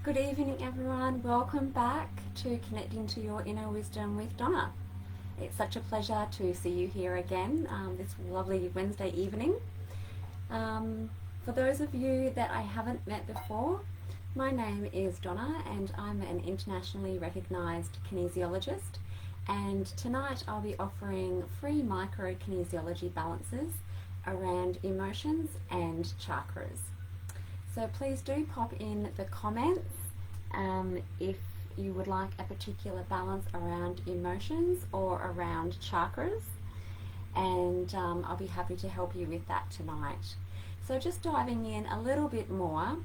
Good evening, everyone. Welcome back to Connecting to Your Inner Wisdom with Donna. It's such a pleasure to see you here again this lovely Wednesday evening. For those of you that I haven't met before, my name is Donna and I'm an internationally recognised kinesiologist, and tonight I'll be offering free micro kinesiology balances around emotions and chakras. So please do pop in the comments if you would like a particular balance around emotions or around chakras, and I'll be happy to help you with that tonight. So just diving in a little bit more,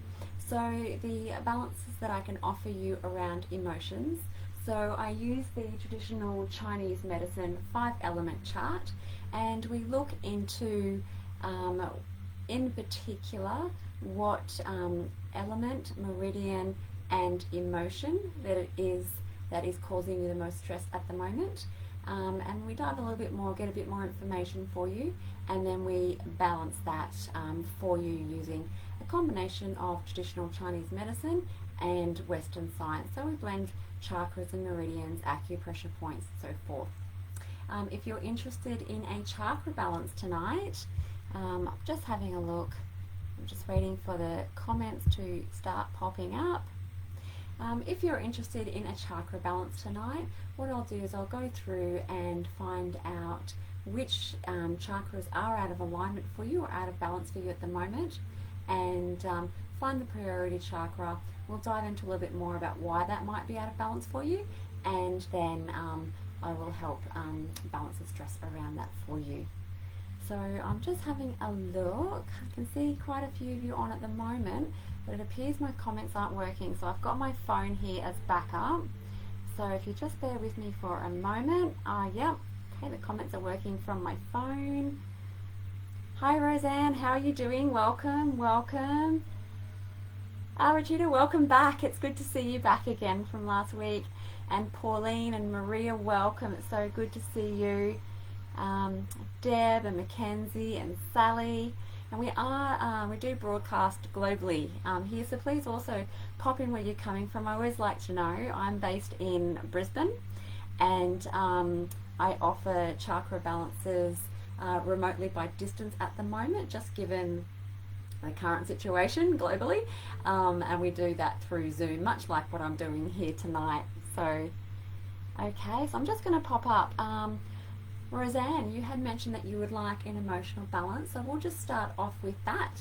so the balances that I can offer you around emotions. So I use the traditional Chinese medicine 5-element chart, and we look into in particular what element, meridian and emotion that is causing you the most stress at the moment, and we dive a little bit more, get a bit more information for you, and then we balance that for you using a combination of traditional Chinese medicine and Western science. So we blend chakras and meridians, acupressure points, so forth. If you're interested in a chakra balance tonight, just having a look. I'm just waiting for the comments to start popping up. If you're interested in a chakra balance tonight, what I'll do is I'll go through and find out which chakras are out of alignment for you or out of balance for you at the moment, and find the priority chakra. We'll dive into a little bit more about why that might be out of balance for you, and then I will help balance the stress around that for you. So I'm just having a look. I can see quite a few of you on at the moment, but it appears my comments aren't working. So I've got my phone here as backup. So if you just bear with me for a moment. Yep, okay, the comments are working from my phone. Hi Roseanne, how are you doing? Welcome, welcome. Regina, welcome back. It's good to see you back again from last week. And Pauline and Maria, welcome. It's so good to see you. Deb and Mackenzie and Sally, and we do broadcast globally here, so please also pop in where you're coming from. I always like to know. I'm based in Brisbane, and I offer chakra balances remotely by distance at the moment, just given the current situation globally, and we do that through Zoom, much like what I'm doing here tonight. So okay, so I'm just going to pop up. Roseanne, you had mentioned that you would like an emotional balance, so we'll just start off with that.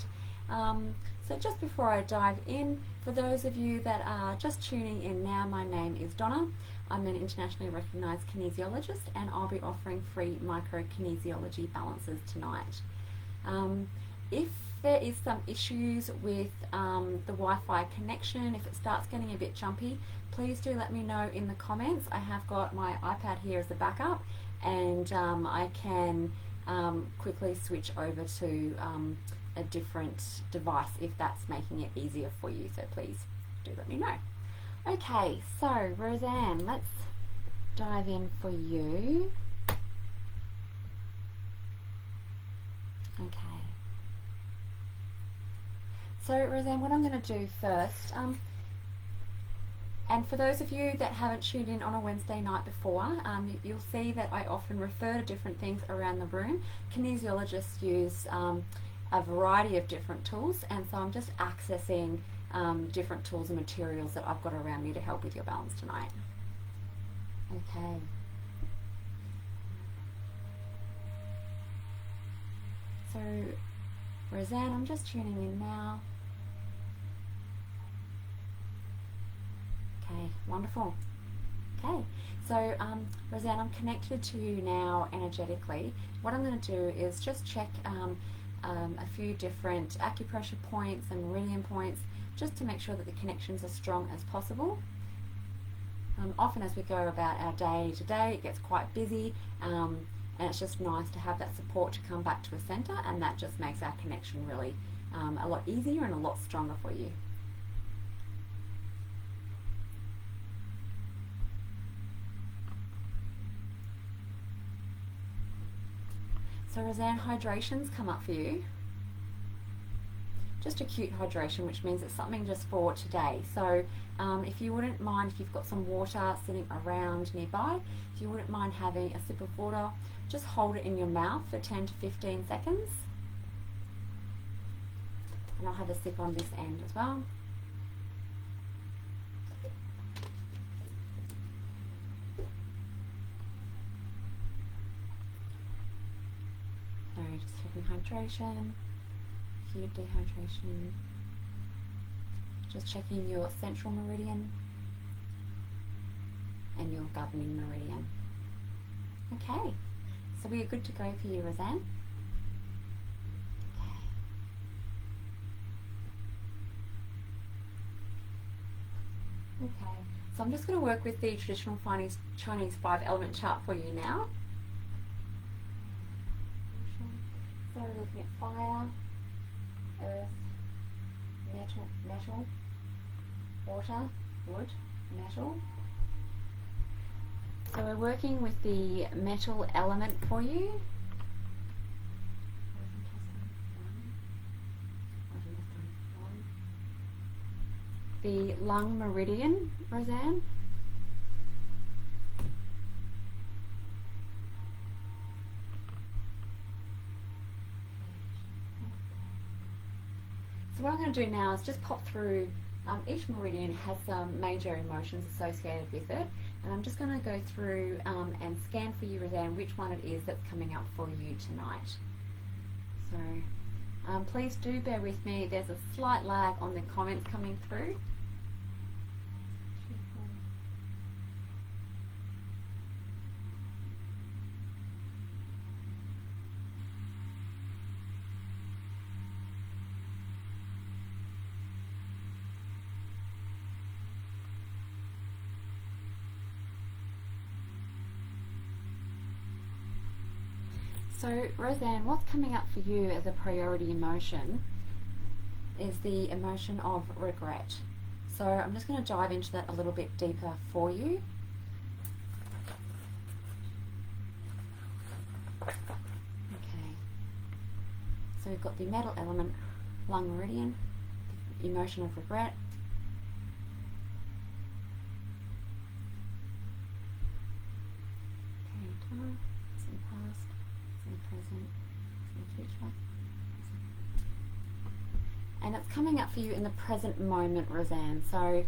So just before I dive in, for those of you that are just tuning in now, my name is Donna. I'm an internationally recognised kinesiologist, and I'll be offering free micro kinesiology balances tonight. If there is some issues with the Wi-Fi connection, if it starts getting a bit jumpy, please do let me know in the comments. I have got my iPad here as a backup, and I can quickly switch over to a different device if that's making it easier for you, so please do let me know. Okay, so Roseanne, let's dive in for you. Okay. So Roseanne, what I'm going to do first, and for those of you that haven't tuned in on a Wednesday night before, you'll see that I often refer to different things around the room. Kinesiologists use a variety of different tools, and so I'm just accessing different tools and materials that I've got around me to help with your balance tonight. Okay. So, Roseanne, I'm just tuning in now. Okay, wonderful. Okay, so Roseanne, I'm connected to you now energetically. What I'm going to do is just check a few different acupressure points and meridian points, just to make sure that the connection's as strong as possible. Often as we go about our day to day, it gets quite busy, and it's just nice to have that support to come back to a centre, and that just makes our connection really a lot easier and a lot stronger for you. So Roseanne, hydrations come up for you. just acute hydration, which means it's something just for today. So if you wouldn't mind, if you've got some water sitting around nearby, if you wouldn't mind having a sip of water, just hold it in your mouth for 10 to 15 seconds. And I'll have a sip on this end as well. So just checking hydration, acute dehydration, just checking your central meridian and your governing meridian. Okay, so we are good to go for you, Roseanne. Okay, so I'm just going to work with the traditional Chinese 5-element chart for you now. So we're looking at fire, earth, metal, water, wood, metal. So we're working with the metal element for you. The lung meridian, Roseanne. So what I'm going to do now is just pop through, each meridian has some major emotions associated with it, and I'm just going to go through and scan for you, Roseanne, which one it is that's coming up for you tonight. So please do bear with me, there's a slight lag on the comments coming through. So Roseanne, what's coming up for you as a priority emotion is the emotion of regret. So I'm just going to dive into that a little bit deeper for you. Okay, so we've got the metal element, lung meridian, the emotion of regret. Okay, time, it's in the past, in the present, in the future, and it's coming up for you in the present moment, Roseanne. So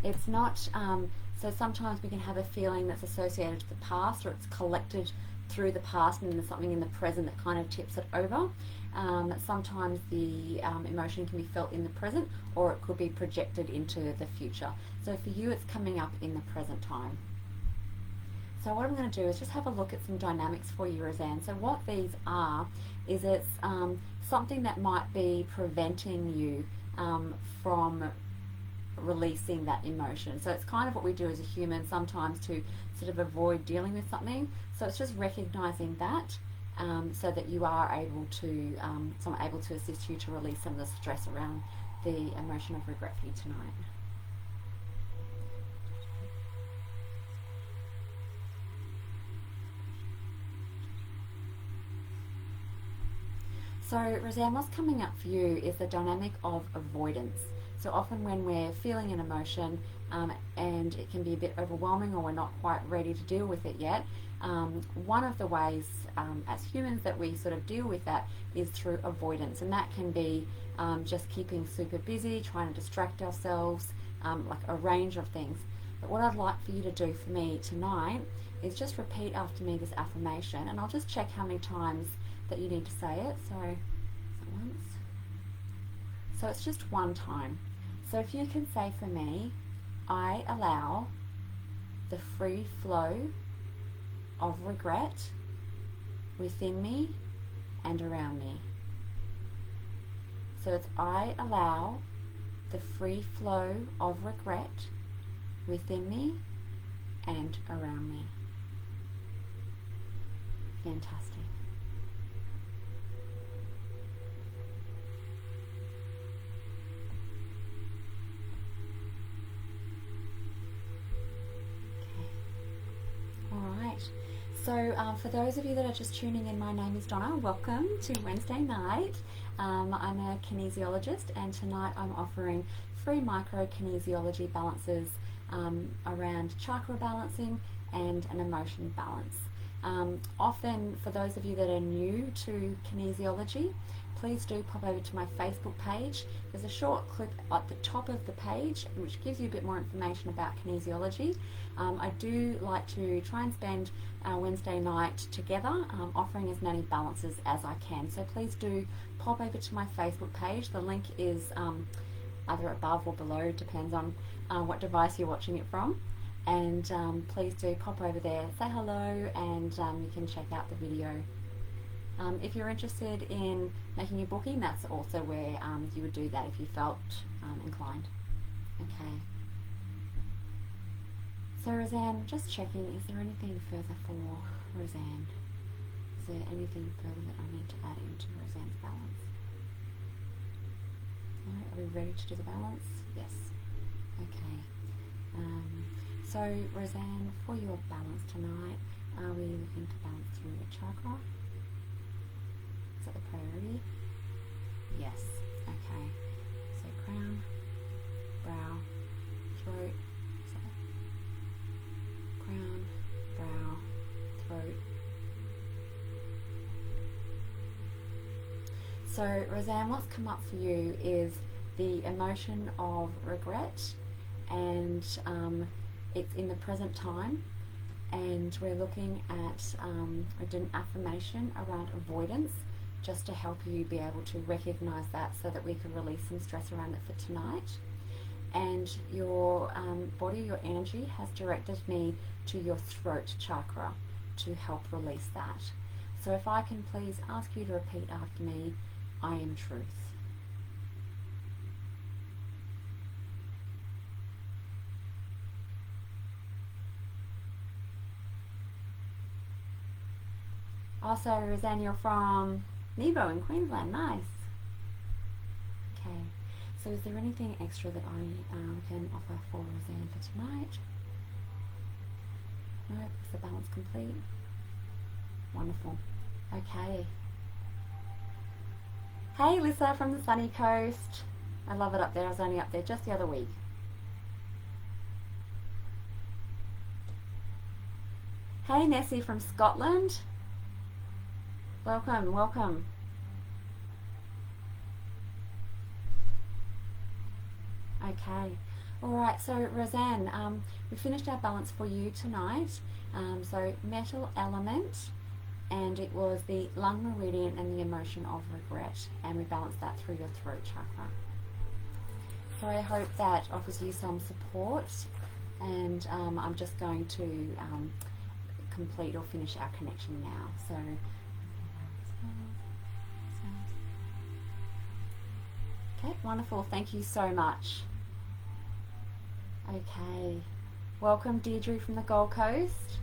it's not, so sometimes we can have a feeling that's associated to the past, or it's collected through the past and there's something in the present that kind of tips it over. Sometimes the emotion can be felt in the present, or it could be projected into the future. So for you, it's coming up in the present time. So what I'm going to do is just have a look at some dynamics for you, Roseanne. So what these are is it's something that might be preventing you from releasing that emotion. So it's kind of what we do as a human sometimes to sort of avoid dealing with something. So it's just recognizing that so that you are able to, someone able to assist you to release some of the stress around the emotion of regret for you tonight. So Roseanne, what's coming up for you is the dynamic of avoidance. So often when we're feeling an emotion and it can be a bit overwhelming, or we're not quite ready to deal with it yet, one of the ways as humans that we sort of deal with that is through avoidance, and that can be just keeping super busy, trying to distract ourselves, like a range of things. But what I'd like for you to do for me tonight is just repeat after me this affirmation, and I'll just check how many times that you need to say it. So once. So it's just one time. So if you can say for me, I allow the free flow of regret within me and around me. So it's I allow the free flow of regret within me and around me. Fantastic. So for those of you that are just tuning in, my name is Donna. Welcome to Wednesday night. I'm a kinesiologist, and tonight I'm offering free micro kinesiology balances around chakra balancing and an emotion balance. Often, for those of you that are new to kinesiology, please do pop over to my Facebook page. There's a short clip at the top of the page which gives you a bit more information about kinesiology. I do like to try and spend Wednesday night together, offering as many balances as I can. So please do pop over to my Facebook page. The link is either above or below, depends on what device you're watching it from. And please do pop over there, say hello, and you can check out the video. If you're interested in making a booking, that's also where you would do that if you felt inclined. Okay. So Roseanne, just checking, is there anything further for Roseanne? Is there anything further that I need to add into Roseanne's balance? No? Are we ready to do the balance? Yes. Okay. So Roseanne, for your balance tonight, are we looking to balance through your chakra? Is that the priority? Yes. Okay. So crown, brow, throat. So crown, brow, throat. So Roseanne, what's come up for you is the emotion of regret, and it's in the present time, and we're looking at an affirmation around avoidance, just to help you be able to recognize that so that we can release some stress around it for tonight. And your body, your energy has directed me to your throat chakra to help release that. So if I can please ask you to repeat after me, I am truth. Also, Roseanne, you're from Nebo in Queensland. Nice. Okay. So is there anything extra that I can offer for Roseanne for tonight? No? Is the balance complete? Wonderful. Okay. Hey, Lisa from the sunny coast. I love it up there. I was only up there just the other week. Hey, Nessie from Scotland. Welcome, welcome. Okay, all right, so Roseanne, we finished our balance for you tonight. So metal element, and it was the lung meridian and the emotion of regret, and we balanced that through your throat chakra. So I hope that offers you some support, and I'm just going to complete or finish our connection now. So. Okay, wonderful. Thank you so much. Okay. Welcome, Deirdre from the Gold Coast.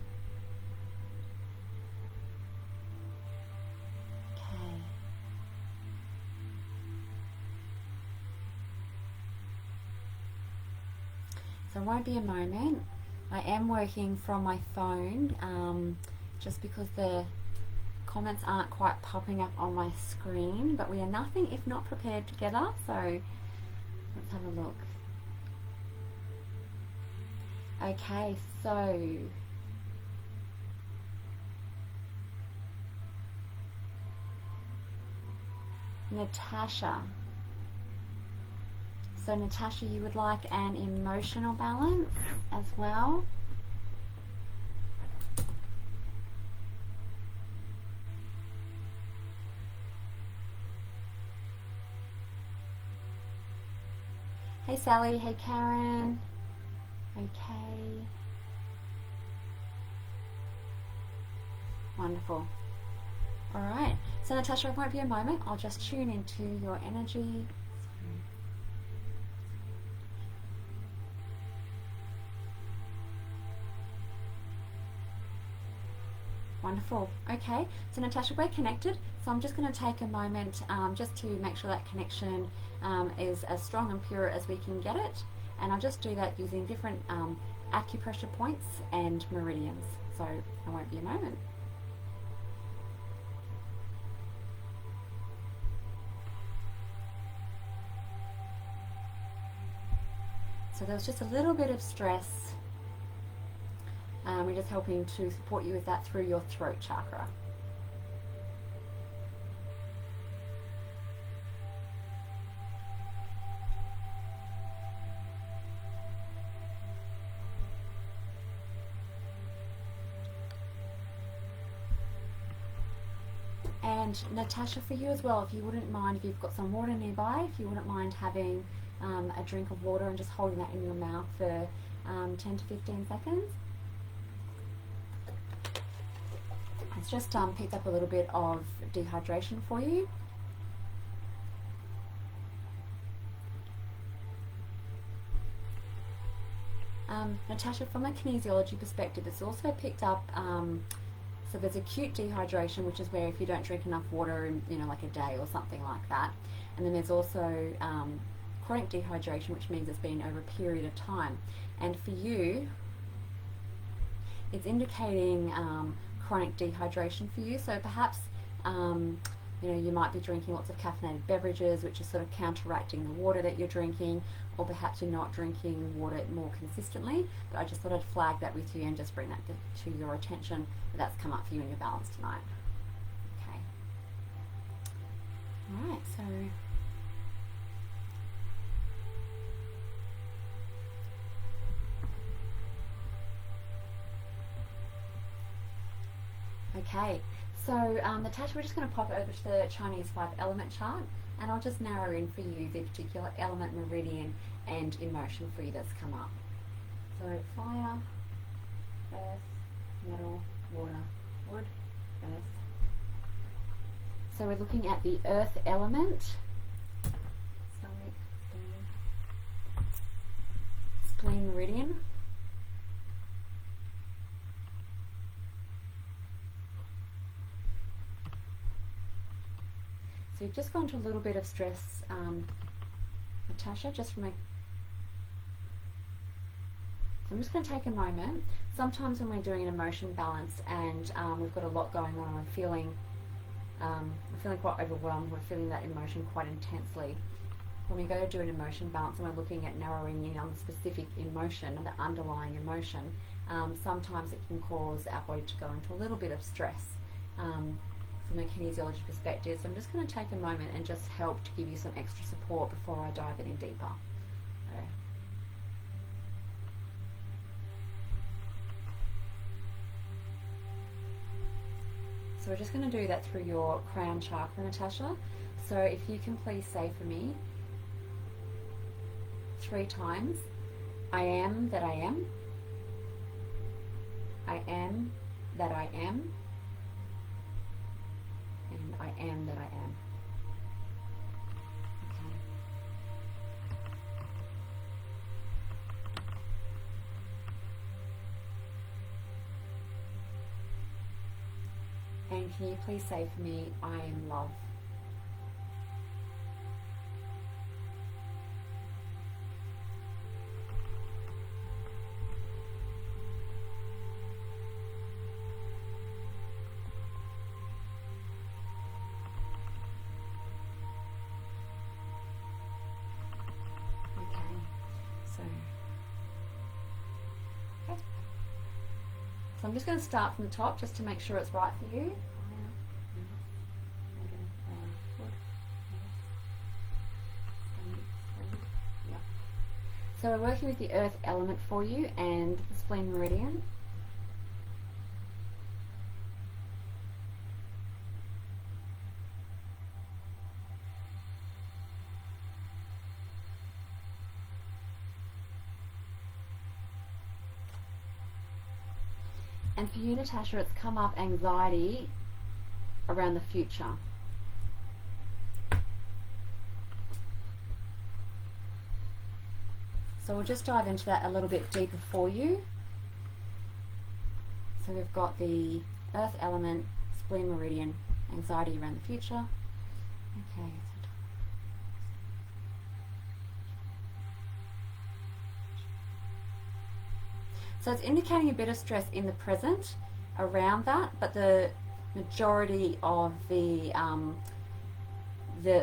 Okay. So it won't be a moment. I am working from my phone, just because the comments aren't quite popping up on my screen, but we are nothing if not prepared together, so let's have a look. Okay, so Natasha. So Natasha, you would like an emotional balance as well? Hey Sally, hey Karen. Okay. Wonderful. Alright, so Natasha, it won't be a moment. I'll just tune into your energy. Wonderful. Okay, so Natasha, we're connected. So I'm just going to take a moment just to make sure that connection is as strong and pure as we can get it. And I'll just do that using different acupressure points and meridians. So it won't be a moment. So there was just a little bit of stress. We're just helping to support you with that through your throat chakra. And Natasha, for you as well, if you wouldn't mind, if you've got some water nearby, if you wouldn't mind having a drink of water and just holding that in your mouth for 10 to 15 seconds. It's just picked up a little bit of dehydration for you. Natasha, from a kinesiology perspective, it's also picked up, so there's acute dehydration, which is where if you don't drink enough water in, like a day or something like that. And then there's also chronic dehydration, which means it's been over a period of time. And for you, it's indicating chronic dehydration for you. So perhaps you might be drinking lots of caffeinated beverages, which is sort of counteracting the water that you're drinking, or perhaps you're not drinking water more consistently. But I just thought I'd flag that with you and just bring that to your attention, that that's come up for you in your balance tonight. Okay. All right, so okay, so Natasha, we're just going to pop over to the Chinese 5-element chart, and I'll just narrow in for you the particular element, meridian, and emotion for you that's come up. So fire, earth, metal, water, wood, earth. So we're looking at the earth element. Stomach, spleen, meridian. So you've just gone to a little bit of stress, Natasha, just from a... So I'm just going to take a moment. Sometimes when we're doing an emotion balance and we've got a lot going on, we're feeling quite overwhelmed, we're feeling that emotion quite intensely. When we go to do an emotion balance and we're looking at narrowing in on the specific emotion, the underlying emotion, sometimes it can cause our body to go into a little bit of stress. From a kinesiology perspective. So I'm just going to take a moment and just help to give you some extra support before I dive in deeper. Okay. So we're just going to do that through your crown chakra, Natasha. So if you can please say for me 3 times, I am that I am. I am that I am. And I am that I am. Okay. And can you please say for me, I am love. So I'm just going to start from the top just to make sure it's right for you. So we're working with the earth element for you and the spleen meridian. And for you, Natasha, it's come up anxiety around the future. So we'll just dive into that a little bit deeper for you. So we've got the earth element, spleen meridian, anxiety around the future. Okay. So it's indicating a bit of stress in the present around that, but the majority of the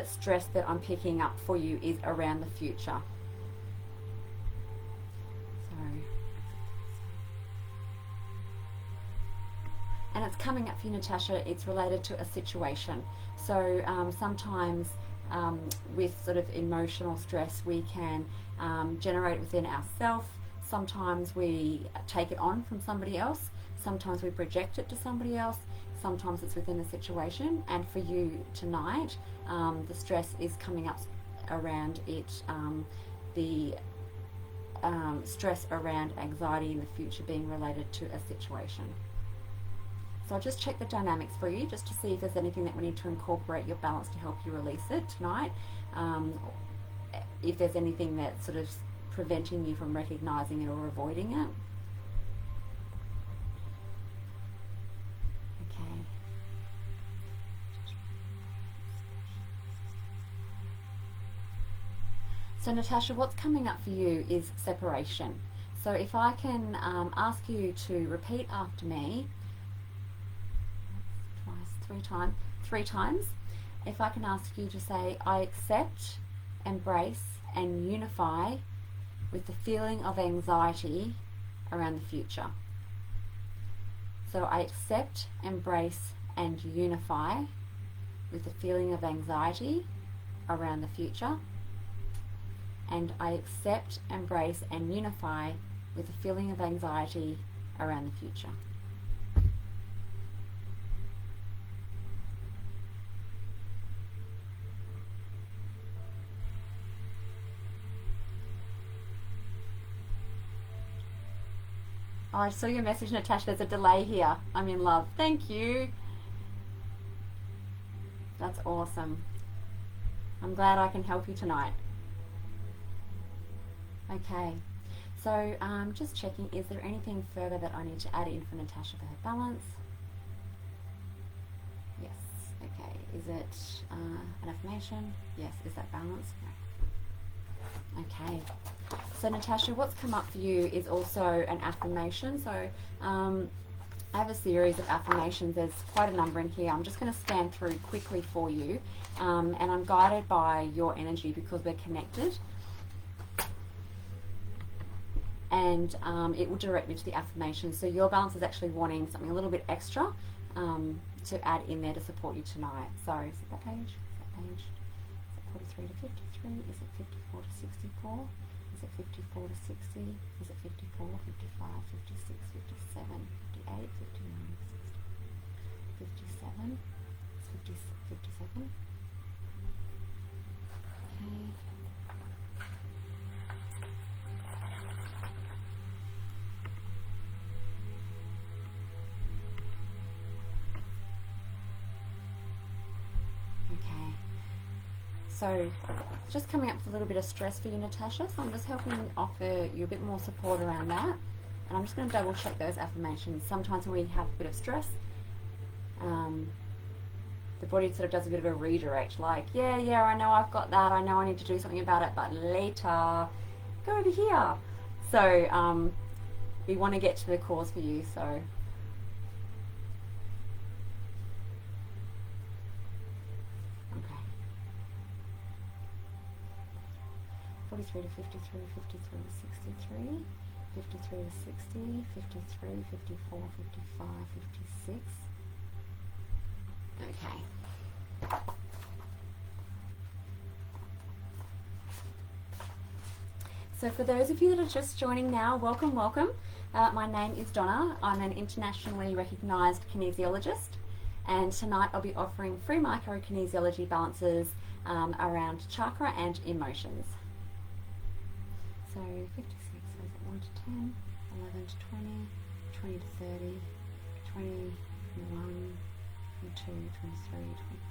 stress that I'm picking up for you is around the future. and it's coming up for you, Natasha, it's related to a situation. So sometimes with sort of emotional stress, we can generate it within ourselves. Sometimes we take it on from somebody else. Sometimes we project it to somebody else. Sometimes it's within a situation. And for you tonight, the stress is coming up around it, the stress around anxiety in the future being related to a situation. So I'll just check the dynamics for you just to see if there's anything that we need to incorporate your balance to help you release it tonight. If there's anything that's sort of preventing you from recognizing it or avoiding it. Okay. So Natasha, what's coming up for you is separation. So if I can ask you to repeat after me, three times. If I can ask you to say, I accept, embrace, and unify with the feeling of anxiety around the future. So I accept, embrace, and unify with the feeling of anxiety around the future. And I accept, embrace, and unify with the feeling of anxiety around the future. Oh, I saw your message, Natasha. There's a delay here. I'm in love. Thank you. That's awesome. I'm glad I can help you tonight. Okay. So just checking, is there anything further that I need to add in for Natasha for her balance? Yes. Okay. Is it an affirmation? Yes. Is that balance? No. Okay. So Natasha, what's come up for you is also an affirmation. So I have a series of affirmations. There's quite a number in here. I'm just going to scan through quickly for you, and I'm guided by your energy because we're connected. And it will direct me to the affirmation. So your balance is actually wanting something a little bit extra to add in there to support you tonight. So is it that page? Is that page? Is it 43 to 53? Is it 54 to 64? Is it 54 to 60? Is it 54, 55, 56, 57, 58, 59, 60, 57? It's 57. Okay. So just coming up with a little bit of stress for you, Natasha, so I'm just helping offer you a bit more support around that. And I'm just going to double check those affirmations. Sometimes when we have a bit of stress, the body sort of does a bit of a redirect, like, yeah, I know I've got that, I know I need to do something about it, but later, go over here. So we want to get to the cause for you, so 43 to 53, 53 to 63, 53 to 60, 53, 54, 55, 56. Okay. So for those of you that are just joining now, welcome, welcome. My name is Donna. I'm an internationally recognised kinesiologist, and tonight I'll be offering free micro-kinesiology balances around chakra and emotions. So 56, so is it 1 to 10, 11 to 20, 20 to 30, 21, 22, 23,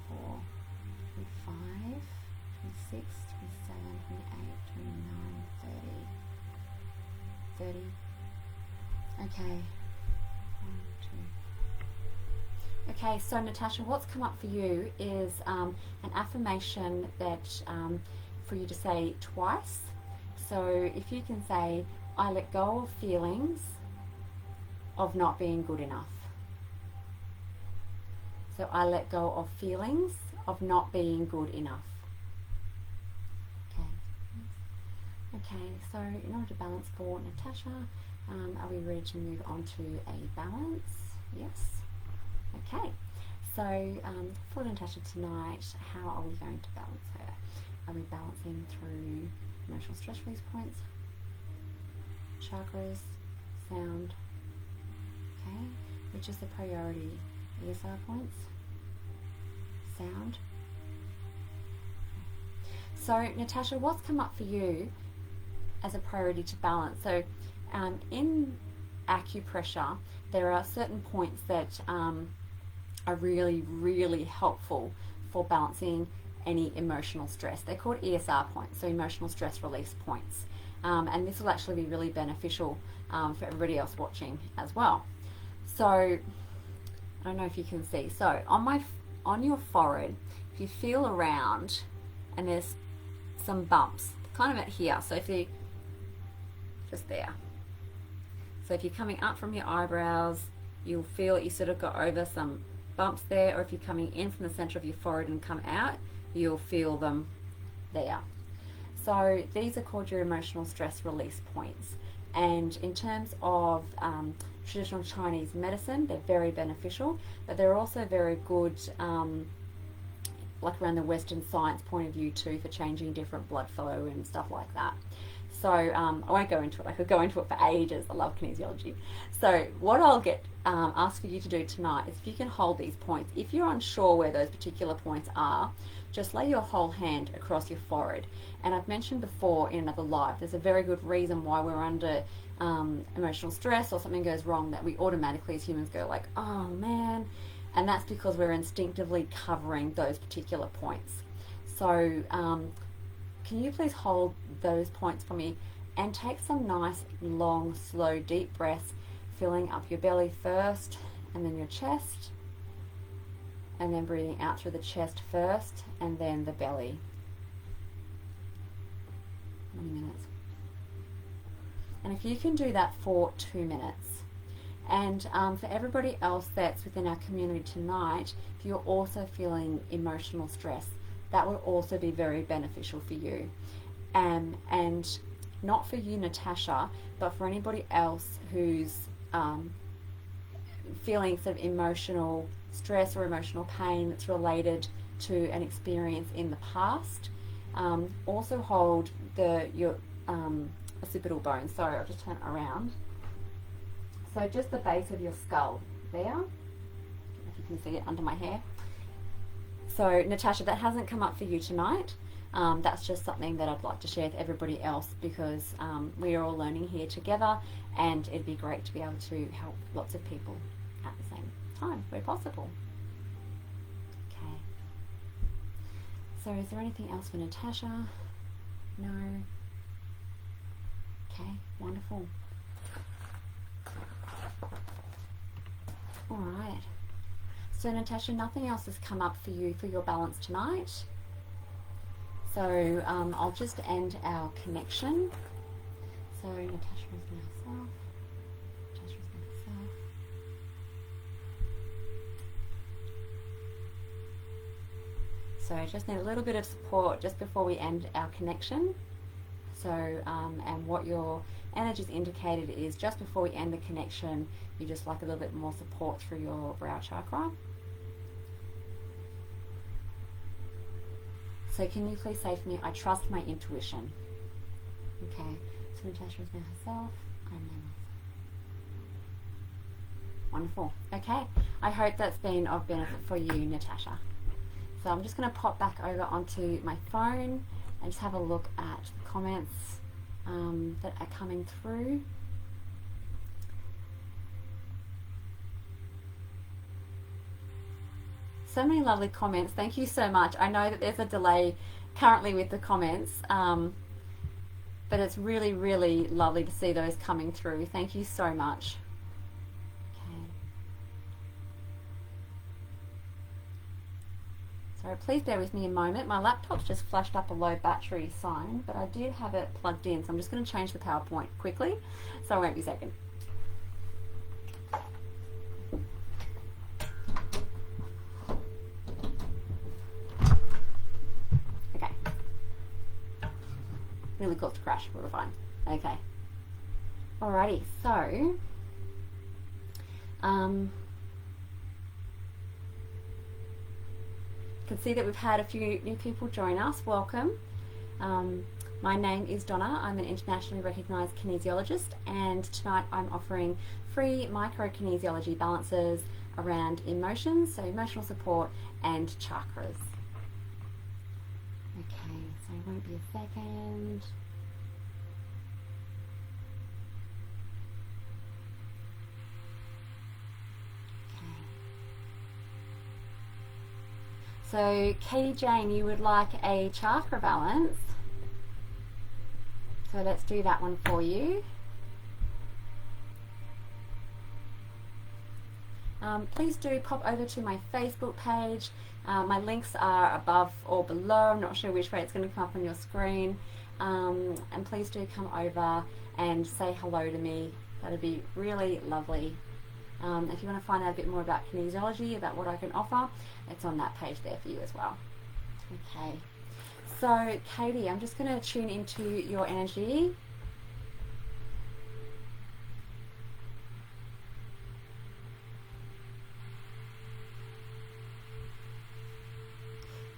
24, 25, 26, 27, 28, 29, 30, 30. Okay. 1, 2. Okay, so Natasha, what's come up for you is an affirmation that for you to say twice. So if you can say, I let go of feelings of not being good enough. So I let go of feelings of not being good enough. Okay. Okay, so in order to balance for Natasha, are we ready to move on to a balance? Yes. Okay, so for Natasha tonight, how are we going to balance her? Are we balancing through emotional stress release points, chakras, sound? Okay, which is the priority? ESR points, sound? So Natasha, what's come up for you as a priority to balance? So in acupressure, there are certain points that are really, really helpful for balancing any emotional stress. They're called ESR points, so emotional stress release points. And this will actually be really beneficial for everybody else watching as well. So I don't know if you can see. So on your forehead, if you feel around, and there's some bumps, kind of at here. So if you just there. So if you're coming up from your eyebrows, you'll feel you sort of got over some bumps there, or if you're coming in from the center of your forehead and come out, you'll feel them there. So these are called your emotional stress release points. And in terms of traditional Chinese medicine, they're very beneficial, but they're also very good like around the Western science point of view too, for changing different blood flow and stuff like that. So I won't go into it. I could go into it for ages. I love kinesiology. So what I'll ask for you to do tonight is, if you can hold these points, if you're unsure where those particular points are, just lay your whole hand across your forehead. And I've mentioned before in another live, there's a very good reason why we're under emotional stress or something goes wrong, that we automatically as humans go like, oh man, and that's because we're instinctively covering those particular points. So can you please hold those points for me and take some nice, long, slow, deep breaths, filling up your belly first and then your chest, and then breathing out through the chest first and then the belly. 20 minutes. And if you can do that for 2 minutes. And for everybody else that's within our community tonight, if you're also feeling emotional stress, that will also be very beneficial for you. And not for you, Natasha, but for anybody else who's feeling sort of emotional stress or emotional pain that's related to an experience in the past. Also hold your occipital bone. Sorry, I'll just turn it around. So just the base of your skull there, if you can see it under my hair. So Natasha, that hasn't come up for you tonight. That's just something that I'd like to share with everybody else, because we are all learning here together, and it'd be great to be able to help lots of people at the same time where possible. Okay. So is there anything else for Natasha? No? Okay, wonderful. All right. So Natasha, nothing else has come up for you for your balance tonight. So I'll just end our connection. So Natasha is now self. Natasha is now self. So I just need a little bit of support just before we end our connection. So, and what your energy's indicated is, just before we end the connection, you just like a little bit more support through your brow chakra. So can you please say for me, I trust my intuition. Okay, so Natasha is now herself, I'm now myself. Wonderful. Okay, I hope that's been of benefit for you, Natasha. So I'm just going to pop back over onto my phone and just have a look at the comments that are coming through. So many lovely comments. Thank you so much. I know that there's a delay currently with the comments, but it's really, really lovely to see those coming through. Thank you so much. Okay. So please bear with me a moment. My laptop's just flashed up a low battery sign, but I did have it plugged in, so I'm just going to change the PowerPoint quickly, so I won't be a second. Nearly caused a crash, we're fine. Okay. Alrighty, so you can see that we've had a few new people join us. Welcome. My name is Donna. I'm an internationally recognised kinesiologist, and tonight I'm offering free micro-kinesiology balances around emotions, so emotional support and chakras. Okay, so it won't be a second. So Katie Jane, you would like a chakra balance. So let's do that one for you. Please do pop over to my Facebook page. My links are above or below. I'm not sure which way it's going to come up on your screen. And please do come over and say hello to me. That'd be really lovely. If you want to find out a bit more about kinesiology, about what I can offer, it's on that page there for you as well. Okay, so Katie, I'm just going to tune into your energy.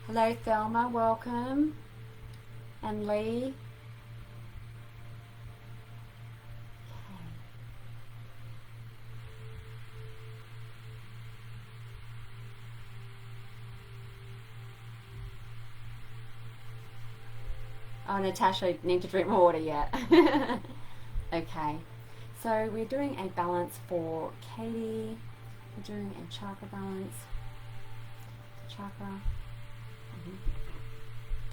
Hello Thelma, welcome. And Lee. Oh, Natasha, need to drink more water yet. Okay, so we're doing a balance for Katie. We're doing a chakra balance. Chakra.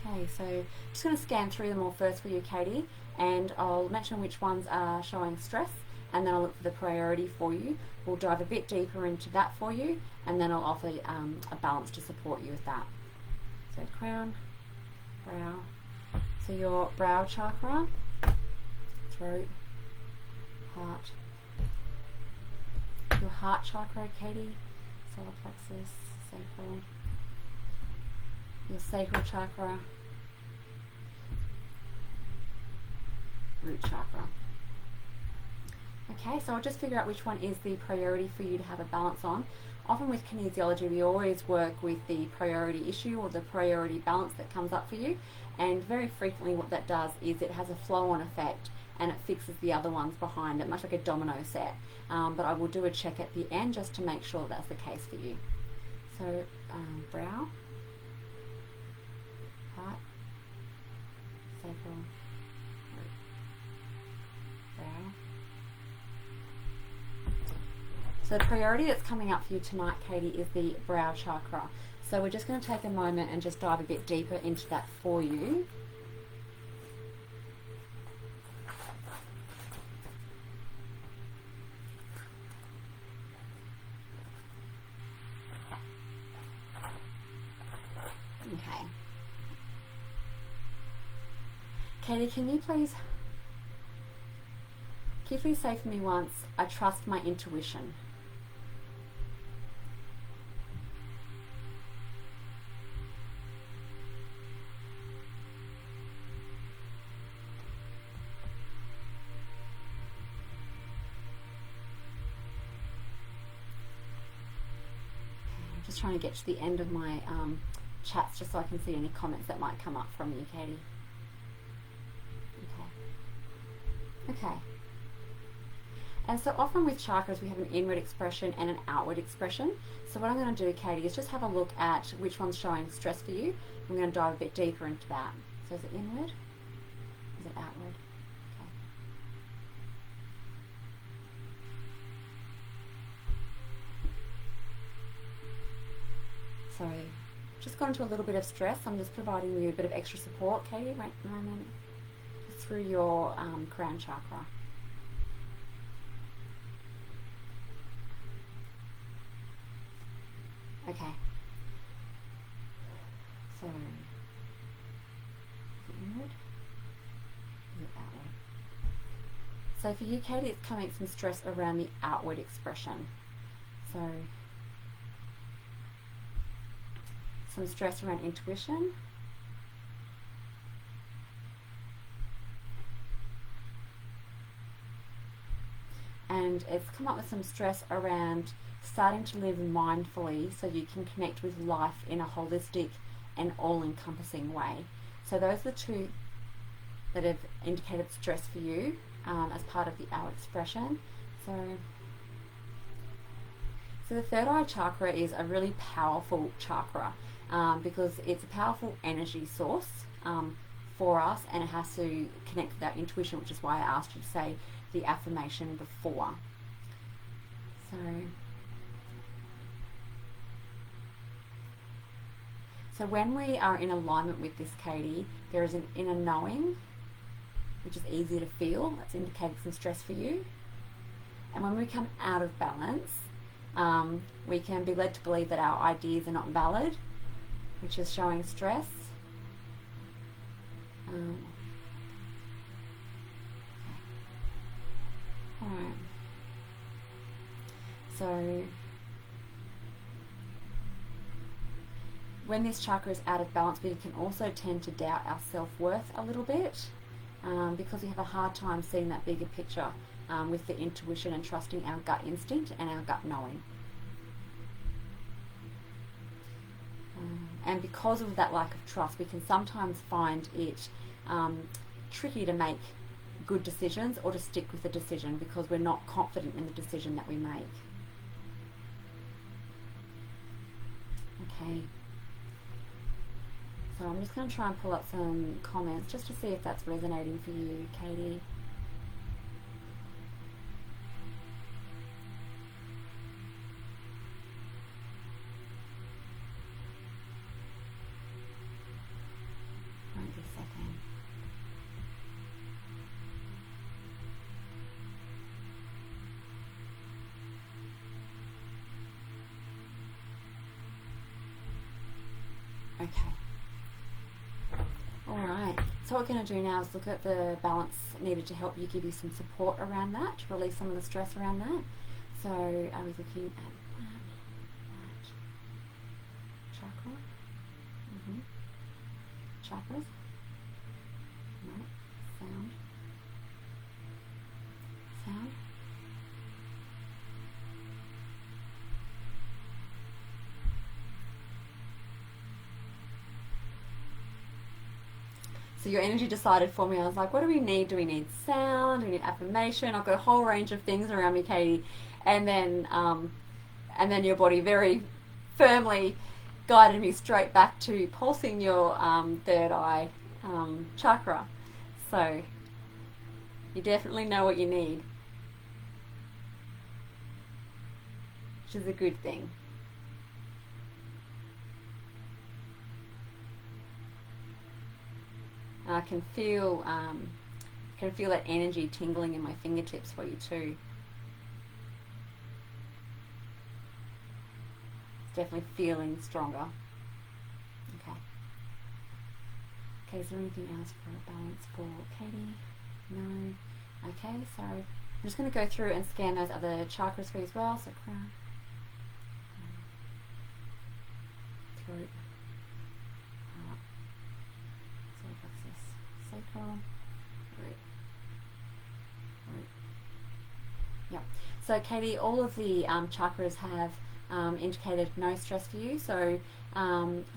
Okay, so just going to scan through them all first for you, Katie, and I'll mention which ones are showing stress, and then I'll look for the priority for you. We'll dive a bit deeper into that for you, and then I'll offer a balance to support you with that. So crown, brow. So your brow chakra, throat, heart. Your heart chakra, Katie, solar plexus, sacral. Your sacral chakra, root chakra. Okay, so I'll just figure out which one is the priority for you to have a balance on. Often with kinesiology, we always work with the priority issue or the priority balance that comes up for you, and very frequently what that does is it has a flow-on effect and it fixes the other ones behind it, much like a domino set. But I will do a check at the end just to make sure that's the case for you. So brow, heart, sacral, root, brow. So the priority that's coming up for you tonight, Katie, is the brow chakra. So we're just going to take a moment and just dive a bit deeper into that for you. Okay. Katie, can you please say for me once, I trust my intuition? Just trying to get to the end of my chats just so I can see any comments that might come up from you, Katie. Okay. And so often with chakras we have an inward expression and an outward expression. So what I'm going to do, Katie, is just have a look at which one's showing stress for you. I'm going to dive a bit deeper into that. So is it inward? Is it outward? So just got into a little bit of stress. I'm just providing you a bit of extra support, Katie, right a moment, through your crown chakra. Okay. So, inward, outward. So for you, Katie, it's coming some stress around the outward expression. So some stress around intuition, and it's come up with some stress around starting to live mindfully so you can connect with life in a holistic and all-encompassing way. So those are the two that have indicated stress for you as part of the hour expression. So the third eye chakra is a really powerful chakra because it's a powerful energy source for us, and it has to connect with our intuition, which is why I asked you to say the affirmation before. So when we are in alignment with this, Katie, there is an inner knowing, which is easy to feel. That's indicating some stress for you. And when we come out of balance, we can be led to believe that our ideas are not valid, which is showing stress. Alright. So when this chakra is out of balance, we can also tend to doubt our self-worth a little bit because we have a hard time seeing that bigger picture with the intuition and trusting our gut instinct and our gut knowing. And because of that lack of trust, we can sometimes find it tricky to make good decisions or to stick with the decision because we're not confident in the decision that we make. Okay. So I'm just going to try and pull up some comments just to see if that's resonating for you, Katie. Wait a second. Okay. Alright, so what we're going to do now is look at the balance needed to help you, give you some support around that, to release some of the stress around that. So are we looking at that chakra? Chakras? Right. Sound. Sound. So your energy decided for me. I was like, what do we need? Do we need sound? Do we need affirmation? I've got a whole range of things around me, Katie. And then your body very firmly guided me straight back to pulsing your third eye chakra. So you definitely know what you need, which is a good thing. I can feel that energy tingling in my fingertips for you too. It's definitely feeling stronger. Okay. Okay, is there anything else for a balance for Katie? No. Okay, so I'm just going to go through and scan those other chakras for you as well. So crown, throat, heart, solar plexus, sacral, root. Yeah. So Katie, all of the chakras have indicated no stress for you. So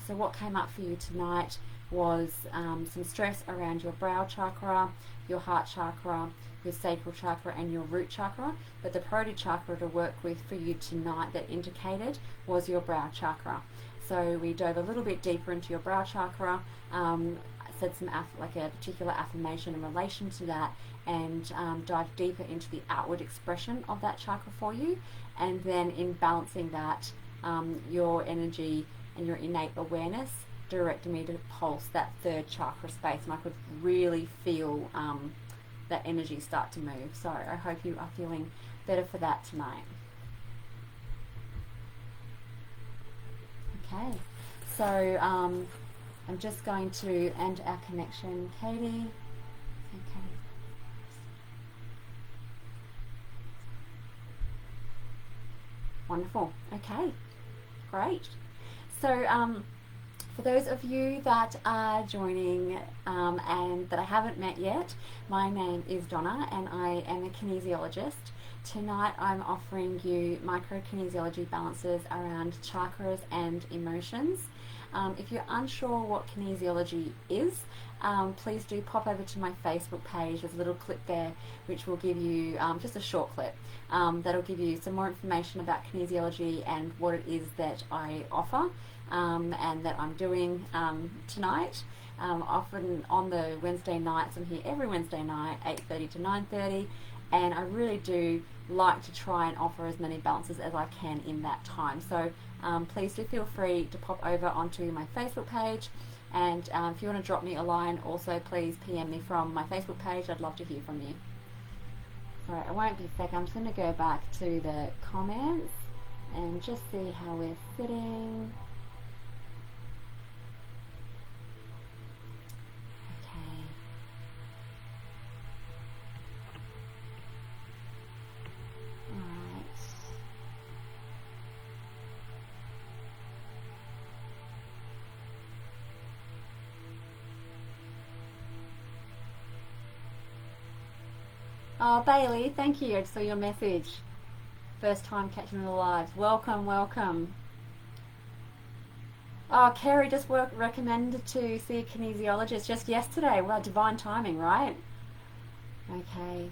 what came up for you tonight was some stress around your brow chakra, your heart chakra, your sacral chakra and your root chakra, but the priority chakra to work with for you tonight that indicated was your brow chakra. So we dove a little bit deeper into your brow chakra, said some like a particular affirmation in relation to that, and dive deeper into the outward expression of that chakra for you, and then in balancing that, your energy and your innate awareness directed me to pulse that third chakra space, and I could really feel that energy start to move. So I hope you are feeling better for that tonight. Okay, so I'm just going to end our connection, Katie. Okay. Wonderful. Okay, great. So For those of you that are joining and that I haven't met yet, my name is Donna and I am a kinesiologist. Tonight I'm offering you micro-kinesiology balances around chakras and emotions. If you're unsure what kinesiology is, please do pop over to my Facebook page. There's a little clip there which will give you, just a short clip, that'll give you some more information about kinesiology and what it is that I offer and that I'm doing tonight. Often on the Wednesday nights, I'm here every Wednesday night, 8:30 to 9:30, and I really do like to try and offer as many balances as I can in that time. So please do feel free to pop over onto my Facebook page, and if you want to drop me a line, also please PM me from my Facebook page. I'd love to hear from you. Alright, it won't be a sec. I'm just going to go back to the comments and just see how we're sitting. Okay. Alright. Oh, Bailey, thank you. I just saw your message. First time catching the live. Welcome, welcome. Oh, Kerry just recommended to see a kinesiologist just yesterday. Well, divine timing, right? Okay.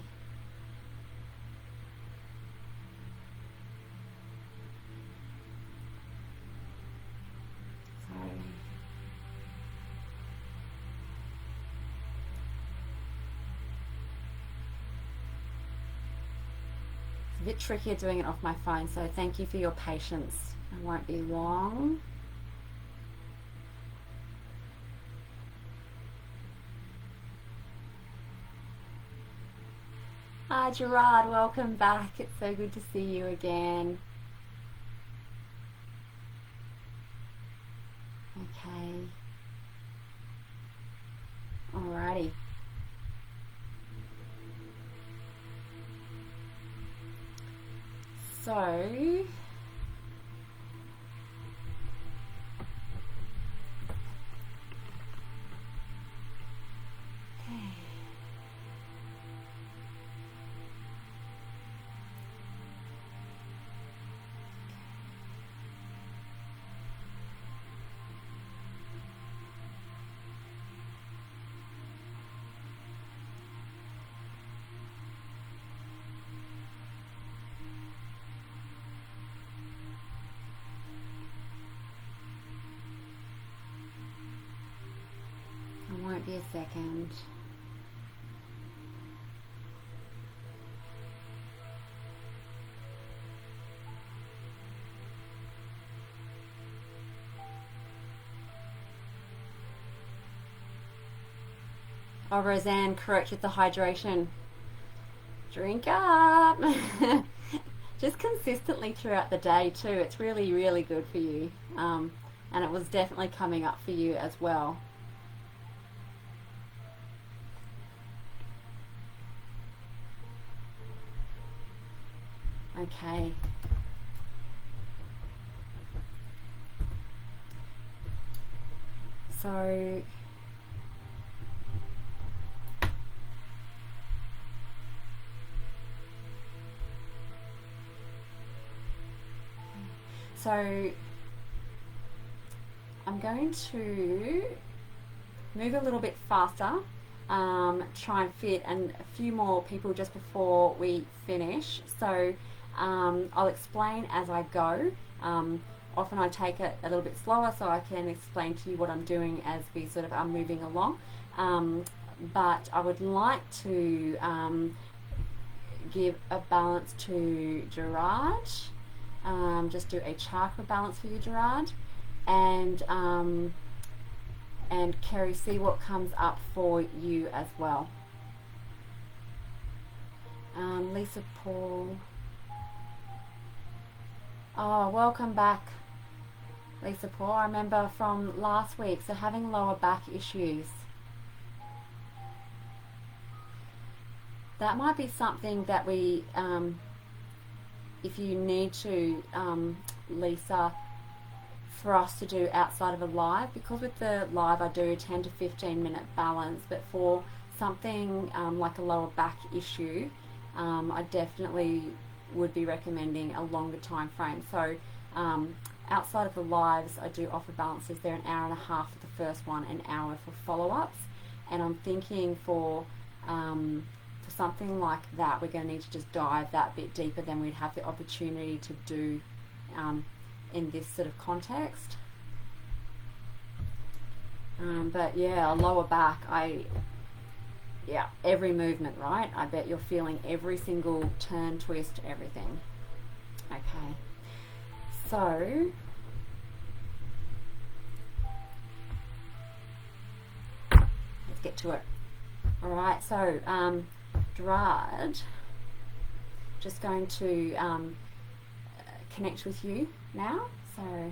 Sorry. It's a bit trickier doing it off my phone, so thank you for your patience. It won't be long. Hi Gerard, welcome back. It's so good to see you again. Okay. Alrighty. So, it won't be a second. Oh, Roseanne, correct with the hydration. Drink up. Just consistently throughout the day too. It's really, really good for you. And it was definitely coming up for you as well. Okay. So I'm going to move a little bit faster, try and fit and a few more people just before we finish. So I'll explain as I go. Often I take it a little bit slower so I can explain to you what I'm doing as we sort of are moving along. But I would like to give a balance to Gerard. Just do a chakra balance for you, Gerard, and Kerry, see what comes up for you as well. Lisa Paul. Oh, welcome back, Lisa Paul. I remember from last week, so having lower back issues. That might be something that we, if you need to, Lisa, for us to do outside of a live, because with the live I do 10 to 15 minute balance, but for something like a lower back issue, I definitely would be recommending a longer time frame. So outside of the lives, I do offer balances. They're an hour and a half for the first one, an hour for follow-ups, and I'm thinking for something like that, we're going to need to just dive that bit deeper than we'd have the opportunity to do in this sort of context. But yeah, a lower back, every movement, right? I bet you're feeling every single turn, twist, everything. Okay, so let's get to it. All right, so Gerard, just going to connect with you now. So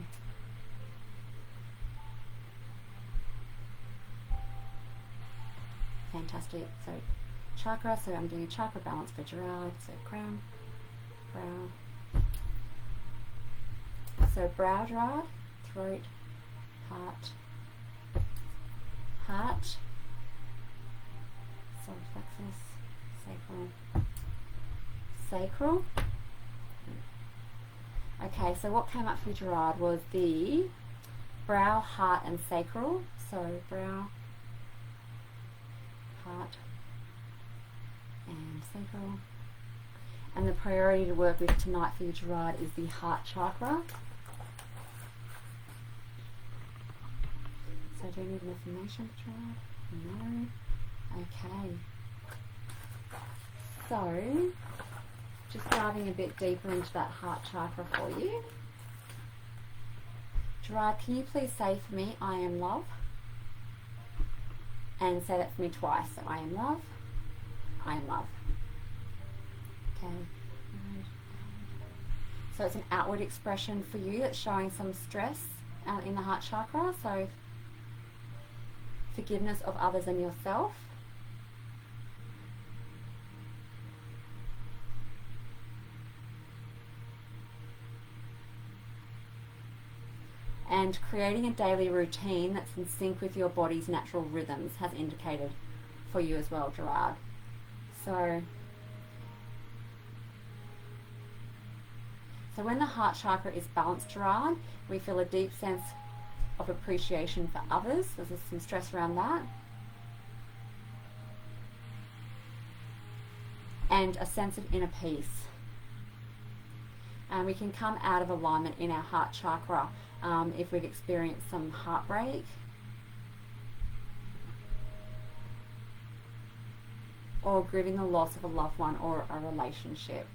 fantastic. So chakra, so I'm doing a chakra balance for Gerard. So crown, brow. So brow, Gerard, throat, heart, solar plexus, sacral. Okay, so what came up for Gerard was the brow, heart, and sacral. So brow, heart, and sacral. And the priority to work with tonight for you, Gerard, is the heart chakra. So do you need information, Gerard? No. Okay. So, just diving a bit deeper into that heart chakra for you. Gerard, can you please say for me, I am love? And say that for me twice. So I am love, I am love. Okay. So it's an outward expression for you that's showing some stress in the heart chakra. So forgiveness of others and yourself. And creating a daily routine that's in sync with your body's natural rhythms has indicated for you as well, Gerard. So when the heart chakra is balanced, Gerard, we feel a deep sense of appreciation for others. There's some stress around that. And a sense of inner peace. And we can come out of alignment in our heart chakra if we've experienced some heartbreak, or grieving the loss of a loved one or a relationship.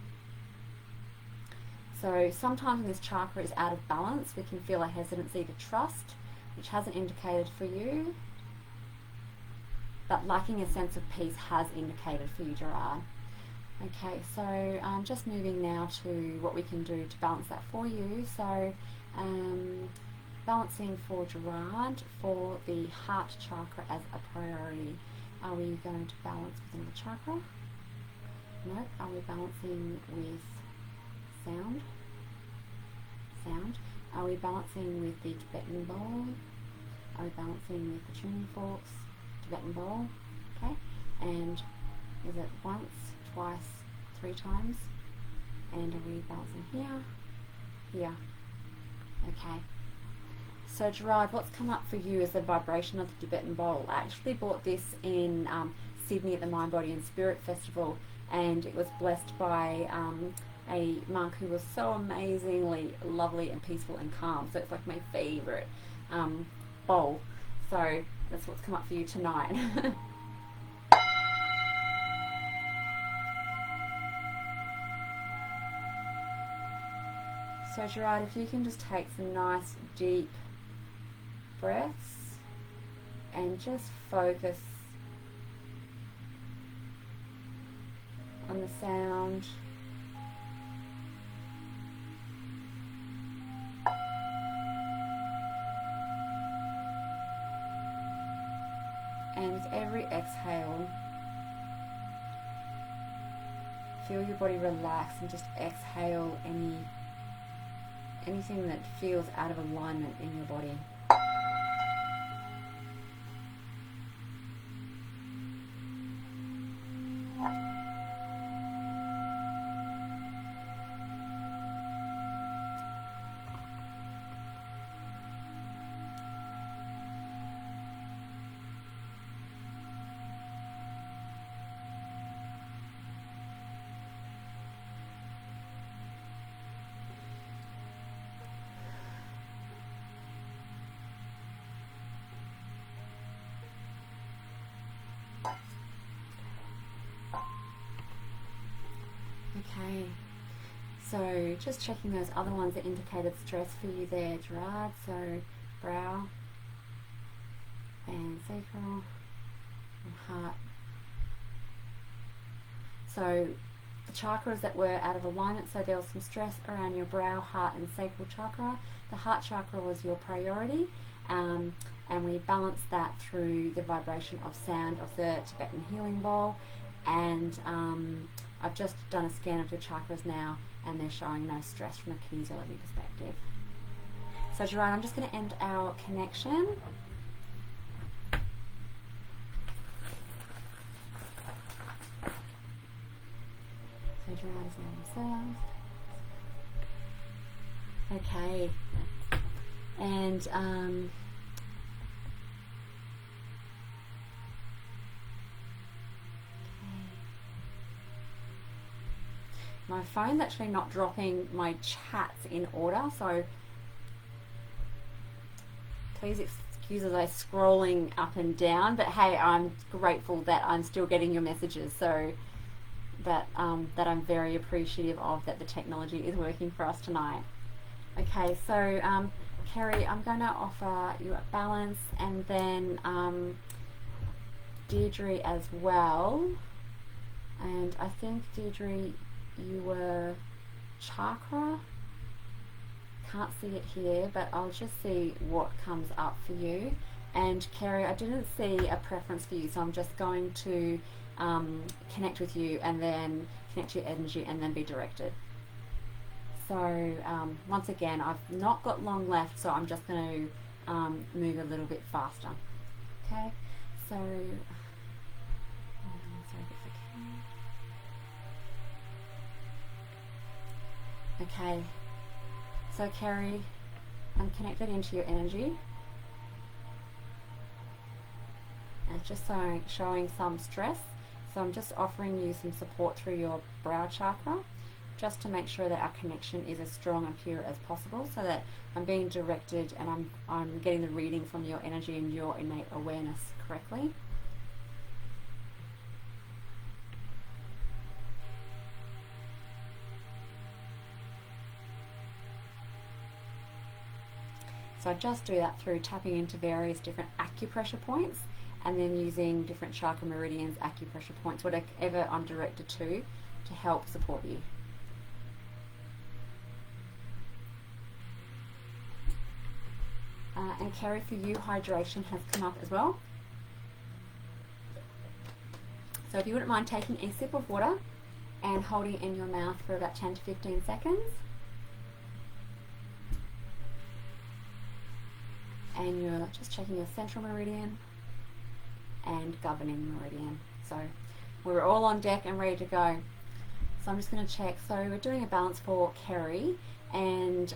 So sometimes when this chakra is out of balance, we can feel a hesitancy to trust, which hasn't indicated for you, but lacking a sense of peace has indicated for you, Gerard. Okay, so just moving now to what we can do to balance that for you. So balancing for Gerard for the heart chakra as a priority. Are we going to balance within the chakra? No. Are we balancing with sound? Are we balancing with the Tibetan bowl? Are we balancing with the tuning forks? Tibetan bowl. Okay. And is it once, twice, 3 times? And are we balancing here? Here. Okay. So Gerard, what's come up for you is the vibration of the Tibetan bowl. I actually bought this in Sydney at the Mind, Body and Spirit Festival, and it was blessed by a monk who was so amazingly lovely and peaceful and calm. So it's like my favourite bowl. So that's what's come up for you tonight. So Gerard, if you can just take some nice deep breaths and just focus on the sound. And with every exhale, feel your body relax and just exhale anything that feels out of alignment in your body. Okay, so just checking those other ones that indicated stress for you there, Gerard. So brow and sacral and heart. So the chakras that were out of alignment, so there was some stress around your brow, heart and sacral chakra. The heart chakra was your priority, and we balanced that through the vibration of sound of the Tibetan healing bowl. And I've just done a scan of your chakras now, and they're showing no stress from a kinesiology perspective. So Gerard, I'm just going to end our connection. So Gerard is now himself. Okay. And my phone's actually not dropping my chats in order, so please excuse as I'm scrolling up and down, but hey, I'm grateful that I'm still getting your messages, so that I'm very appreciative of that the technology is working for us tonight. Okay, so Kerry, I'm going to offer you a balance, and then Deirdre as well. And I think Deirdre, you were chakra. Can't see it here, but I'll just see what comes up for you. And Kerry, I didn't see a preference for you, so I'm just going to connect with you and then connect your energy and then be directed. So once again, I've not got long left, so I'm just going to move a little bit faster. Okay, so okay, so Kerry, I'm connected into your energy, and it's just showing some stress, so I'm just offering you some support through your brow chakra, just to make sure that our connection is as strong and pure as possible, so that I'm being directed and I'm getting the reading from your energy and your innate awareness correctly. So I just do that through tapping into various different acupressure points, and then using different chakra meridians, acupressure points, whatever I'm directed to help support you. And Kerry, for you, hydration has come up as well. So if you wouldn't mind taking a sip of water and holding it in your mouth for about 10 to 15 seconds. And you're just checking your central meridian and governing meridian. So we're all on deck and ready to go. So I'm just going to check. So we're doing a balance for Kerry, and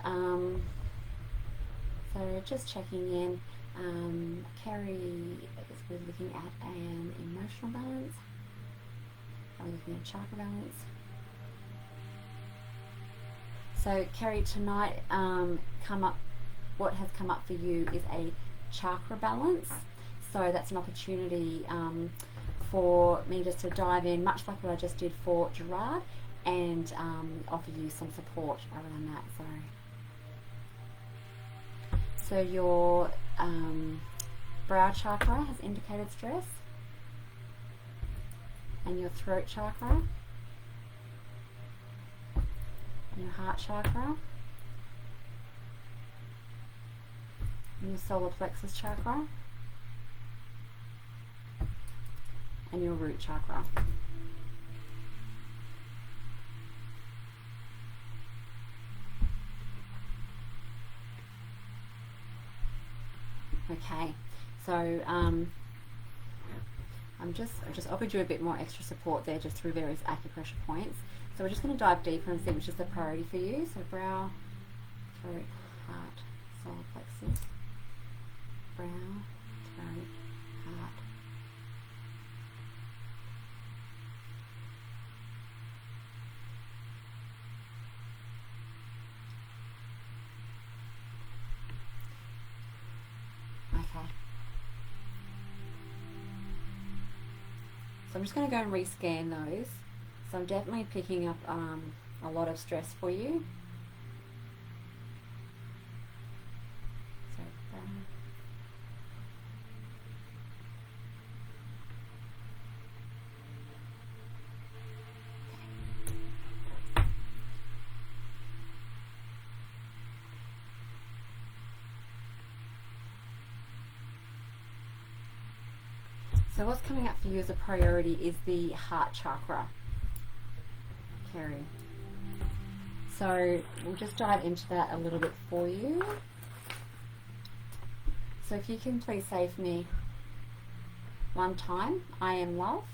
so just checking in. Kerry, we're looking at an emotional balance. Are we looking at chakra balance? So Kerry, tonight what has come up for you is a chakra balance. So that's an opportunity for me just to dive in, much like what I just did for Gerard, and offer you some support around that. So your brow chakra has indicated stress, and your throat chakra, and your heart chakra, and your solar plexus chakra, and your root chakra. Okay, so I just offered you a bit more extra support there just through various acupressure points. So we're just going to dive deeper and see which is the priority for you. So brow, throat, heart, solar plexus, brow, throat, heart. Okay. So I'm just going to go and rescan those. So I'm definitely picking up a lot of stress for you. So, so what's coming up for you as a priority is the heart chakra. Kerry. So we'll just dive into that a little bit for you. So if you can please say for me one time, I am love.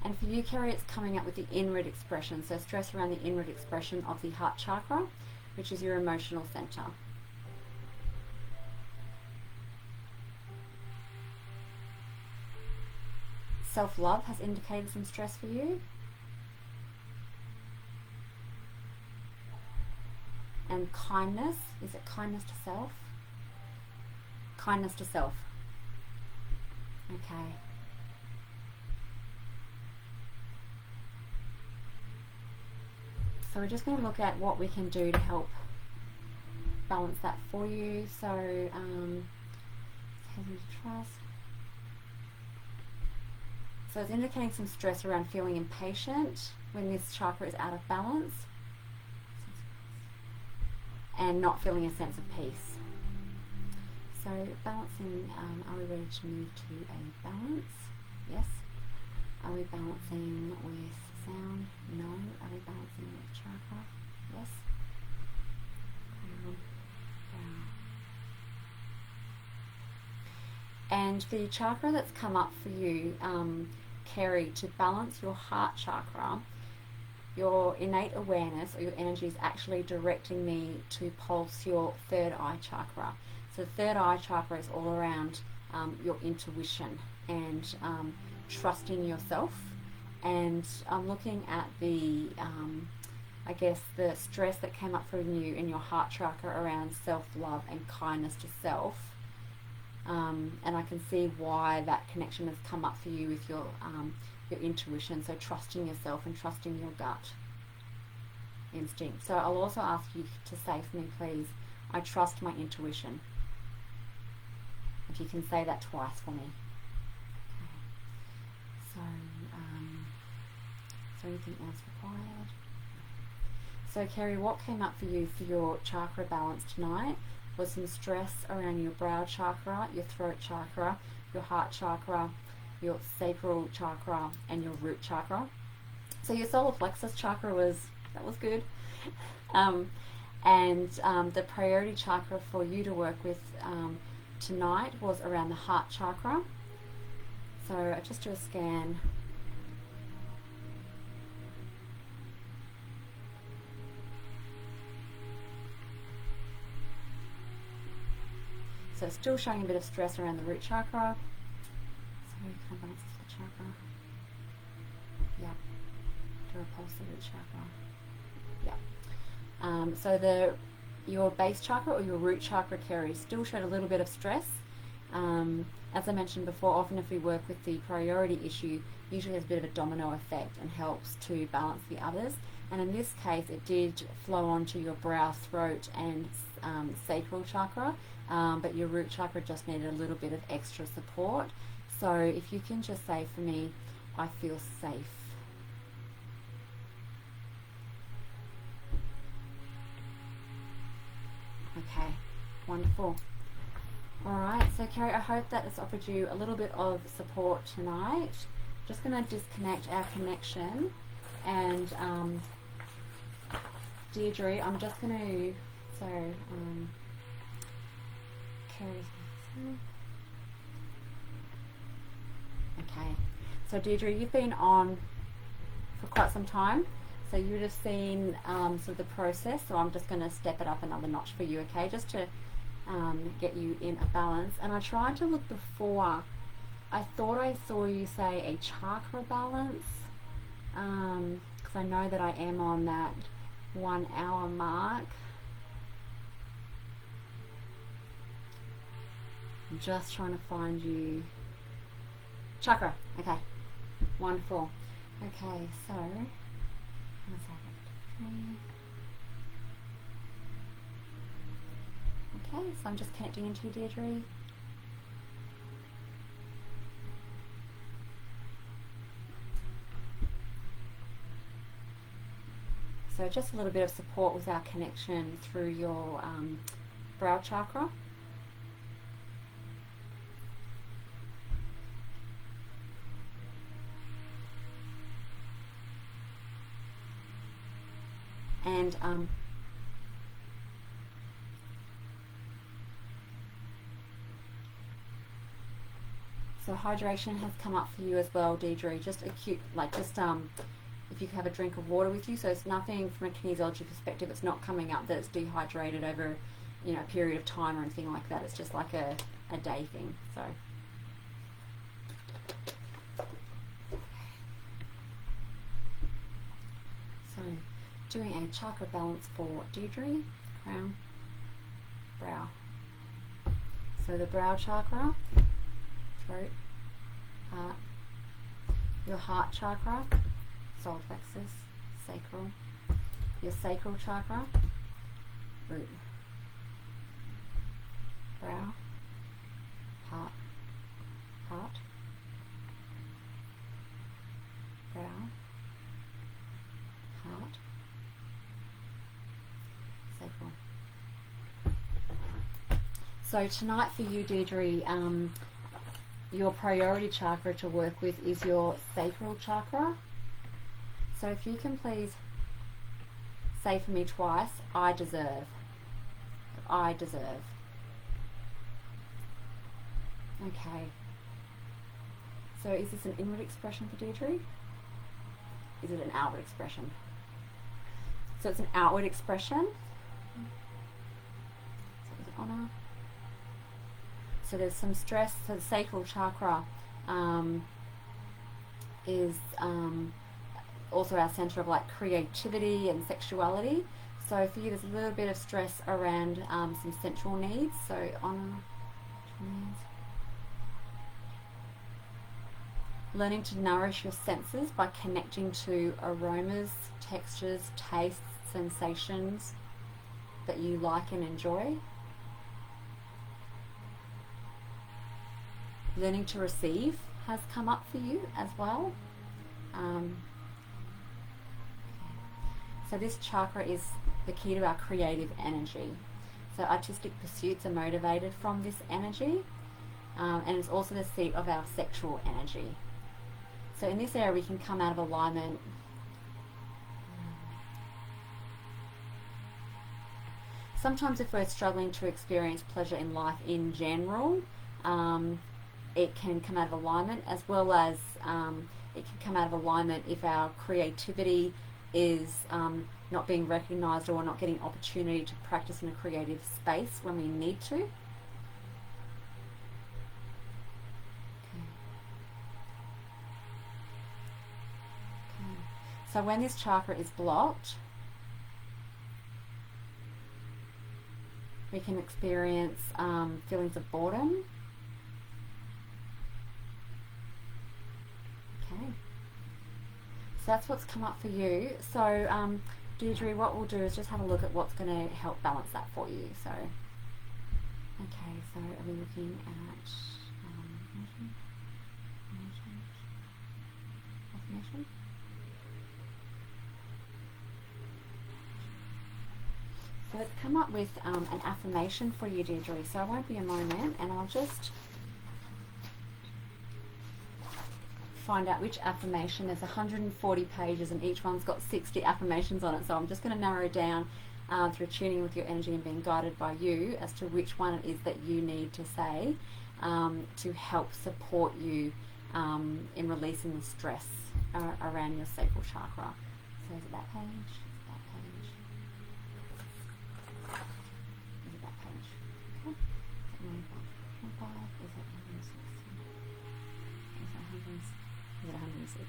And for you, Kerry, it's coming up with the inward expression. So stress around the inward expression of the heart chakra, which is your emotional center. Self-love has indicated some stress for you. And kindness, is it kindness to self? Kindness to self. Okay. So we're just going to look at what we can do to help balance that for you. So, heaven to trust. So it's indicating some stress around feeling impatient when this chakra is out of balance and not feeling a sense of peace. So balancing, are we ready to move to a balance? Yes. Are we balancing with sound? No. Are we balancing with chakra? Yes. And the chakra that's come up for you, Kerry, to balance your heart chakra, your innate awareness or your energy is actually directing me to pulse your third eye chakra. So the third eye chakra is all around your intuition and trusting yourself. And I'm looking at the, I guess, the stress that came up from you in your heart chakra around self-love and kindness to self. And I can see why that connection has come up for you with your intuition, so trusting yourself and trusting your gut instinct. So I'll also ask you to say for me, please, I trust my intuition. If you can say that twice for me. Okay. So, is there anything else required? So Kerry, what came up for you for your chakra balance tonight was some stress around your brow chakra, your throat chakra, your heart chakra, your sacral chakra, and your root chakra. So your solar plexus chakra was good. The priority chakra for you to work with tonight was around the heart chakra. So I just do a scan. So still showing a bit of stress around the root chakra. So can I balance the chakra? Yeah. To repulse the root chakra. Yeah. So your base chakra or your root chakra, Kerry, still showed a little bit of stress. As I mentioned before, often if we work with the priority issue, usually has a bit of a domino effect and helps to balance the others. And in this case, it did flow onto your brow, throat, and sacral chakra. But your root chakra just needed a little bit of extra support. So if you can just say for me, I feel safe. Okay, wonderful. Alright, so Kerry, I hope that has offered you a little bit of support tonight. Just going to disconnect our connection and Deirdre, I'm just going to So, okay. So Deirdre, you've been on for quite some time. So you would have seen sort of the process. So I'm just going to step it up another notch for you, okay? Just to get you in a balance. And I tried to look before. I thought I saw you say a chakra balance, because I know that I am on that 1 hour mark. I'm just trying to find you. Chakra. Okay. Wonderful. Okay, so okay, so I'm just connecting into you, Deirdre. So just a little bit of support with our connection through your brow chakra. And so hydration has come up for you as well, Deirdre. Just acute, like just if you have a drink of water with you. So it's nothing from a kinesiology perspective. It's not coming up that it's dehydrated over, you know, a period of time or anything like that. It's just like a day thing. So. Doing a chakra balance for Deirdre, crown, brow. So the brow chakra, throat, heart, your heart chakra, solar plexus, sacral, your sacral chakra, root, brow, heart, heart, brow, heart, sacral. So tonight for you, Deirdre, your priority chakra to work with is your sacral chakra. So if you can please say for me twice, I deserve. I deserve. Okay. So is this an inward expression for Deirdre? Is it an outward expression? So it's an outward expression. So is it honor? So there's some stress. So the sacral chakra is also our center of like creativity and sexuality. So for you, there's a little bit of stress around some sensual needs. So honor, needs. Learning to nourish your senses by connecting to aromas, textures, tastes, sensations that you like and enjoy. Learning to receive has come up for you as well. So this chakra is the key to our creative energy. So artistic pursuits are motivated from this energy, and it's also the seat of our sexual energy. So in this area we can come out of alignment. Sometimes if we're struggling to experience pleasure in life in general, it can come out of alignment, as well as it can come out of alignment if our creativity is not being recognised or not getting opportunity to practice in a creative space when we need to. Okay. So when this chakra is blocked, we can experience feelings of boredom. Okay. So that's what's come up for you. So Deirdre, what we'll do is just have a look at what's going to help balance that for you. So, okay, so are we looking at affirmation? So let's come up with an affirmation for you, Deirdre. So I won't be a moment, and I'll just find out which affirmation. There's 140 pages and each one's got 60 affirmations on it, so I'm just going to narrow down through tuning with your energy and being guided by you as to which one it is that you need to say to help support you in releasing the stress around your sacral chakra. So is it that page? That page? Is it that page? Okay. Is it 95? Is it 160? Is it 100? Is it 106?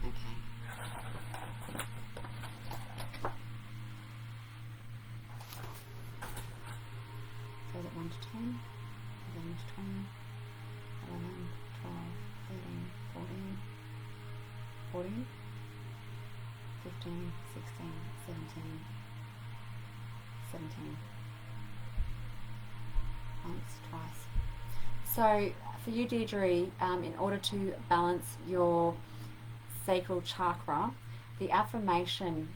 Okay. So is it 1 to 10? Is it 1 to 20? 11, 12, 13, 14, 14, 15, 16, 17, 17. Once, twice. So for you, Deirdre, in order to balance your sacral chakra, the affirmation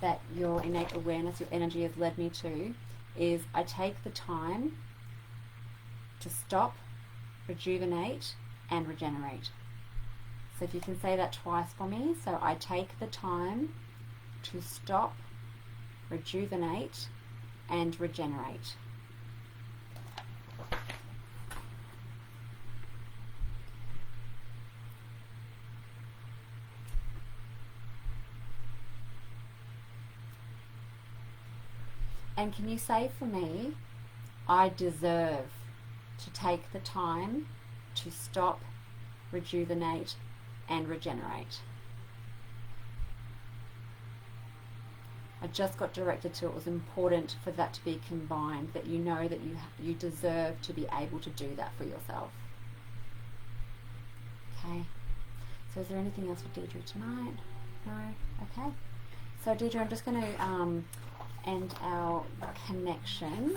that your innate awareness, your energy has led me to is I take the time to stop, rejuvenate and regenerate. So if you can say that twice for me. So I take the time to stop, rejuvenate and regenerate. And can you say for me, I deserve to take the time to stop, rejuvenate and regenerate. I just got directed to it was important for that to be combined, that you know that you deserve to be able to do that for yourself. Okay. So is there anything else for Deirdre tonight? No? Okay. So Deirdre, I'm just going to end our connection.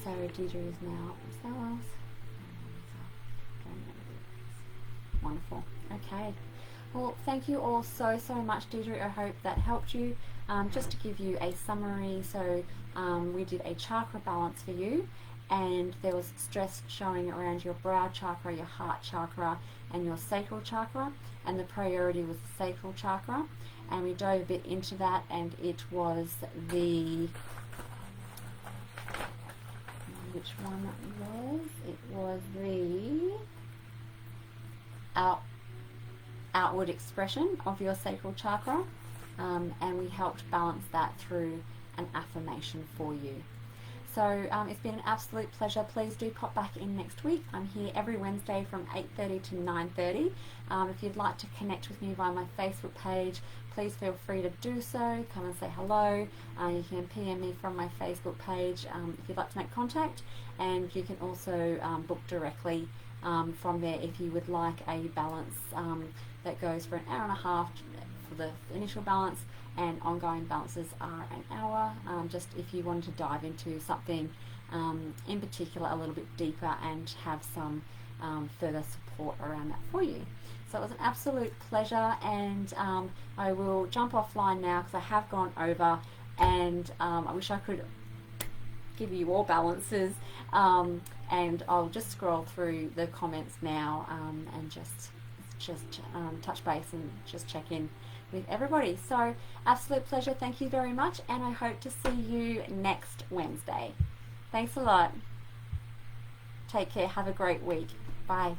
So Deirdre is now ourselves. Wonderful. Okay. Well, thank you all so much, Deirdre. I hope that helped you. Just to give you a summary, so we did a chakra balance for you, and there was stress showing around your brow chakra, your heart chakra, and your sacral chakra, and the priority was the sacral chakra. And we dove a bit into that, and it was the... which one it was? It was the outward expression of your sacral chakra, and we helped balance that through an affirmation for you. So it's been an absolute pleasure. Please do pop back in next week. I'm here every Wednesday from 8:30 to 9:30. If you'd like to connect with me via my Facebook page, please feel free to do so. Come and say hello. You can PM me from my Facebook page if you'd like to make contact, and you can also book directly from there if you would like a balance that goes for an hour and a half for the initial balance, and ongoing balances are an hour, just if you wanted to dive into something in particular a little bit deeper and have some further support around that for you. So it was an absolute pleasure, and I will jump offline now because I have gone over, and I wish I could give you all balances, and I'll just scroll through the comments now and just touch base and just check in with everybody. So absolute pleasure. Thank you very much, and I hope to see you next Wednesday. Thanks a lot. Take care. Have a great week. Bye.